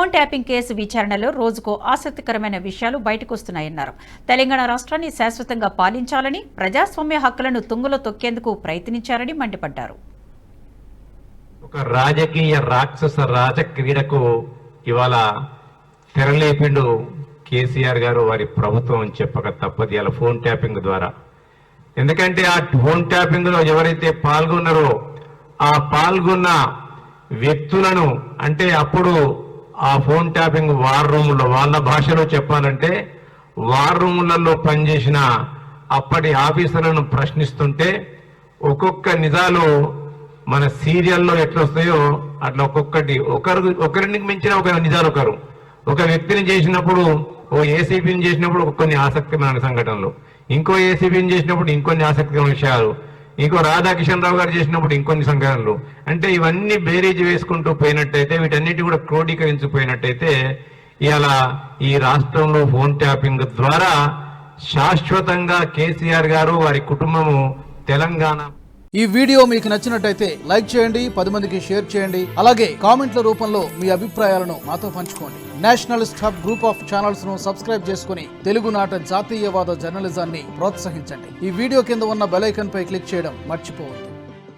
Phone tapping case విచారణలో రోజుకో ఆసక్తికరమైన విషయాలు బయటకొస్తున్నాయన్నారు. తెలంగాణ రాష్ట్రాన్ని శాశ్వతంగా పాలించాలని, ప్రజాస్వామ్య హక్కులను తుంగలో తొక్కేందుకు ప్రయత్నించారని మండిపడ్డారు. ఒక రాజకీయ రాక్షస రాజక్రీడకు ఇవాళ తెరలేపిండు కేసీఆర్ గారు, వారి ప్రభుత్వం అని చెప్పక తప్పది. ఇలా ఫోన్ ట్యాపింగ్ ద్వారా. ఎందుకంటే ఆ ఫోన్ ట్యాపింగ్ లో ఎవరైతే పాల్గొన్నారో ఆ పాల్గొన్న వ్యక్తులను, అంటే అప్పుడు ఆ ఫోన్ ట్యాపింగ్ వార్ రూముల్లో, వాళ్ళ భాషలో చెప్పాలంటే వార్ రూములలో పనిచేసిన అప్పటి ఆఫీసర్లను ప్రశ్నిస్తుంటే ఒక్కొక్క నిజాలు మన సీరియల్లో ఎట్లా వస్తాయో అట్లా ఒక్కొక్కటి ఒకరికి మించిన ఒక నిజాలు ఒక వ్యక్తిని చేసినప్పుడు, ఓ ఏసీపీని చేసినప్పుడు కొన్ని ఆసక్తికరమైన సంఘటనలు, ఇంకో ఏసీపీని చేసినప్పుడు ఇంకొన్ని ఆసక్తికరమైన విషయాలు, ఇంకో రాధాకిషన్ రావు గారు చేసినప్పుడు ఇంకొన్ని సంఘటనలు. అంటే ఇవన్నీ బేరీజ్ వేసుకుంటూ పోయినట్టయితే, వీటన్నిటి కూడా క్రోడీకరించిపోయినట్టయితే ఇలా ఈ రాష్ట్రంలో ఫోన్ ట్యాపింగ్ ద్వారా శాశ్వతంగా కేసీఆర్ గారు, వారి కుటుంబము తెలంగాణ. ఈ వీడియో మీకు నచ్చినట్టయితే లైక్ చేయండి, 10 మందికి షేర్ చేయండి. అలాగే కామెంట్ల రూపంలో మీ అభిప్రాయాలను మాతో పంచుకోండి. Nationalist hub group of channels ను సబ్స్క్రైబ్ చేసుకుని తెలుగునాట జాతీయవాద జర్నలిజాన్ని ప్రోత్సహించండి. ఈ వీడియో కింద ఉన్న బెల్ ఐకాన్ పై క్లిక్ చేయడం మర్చిపోవద్దు.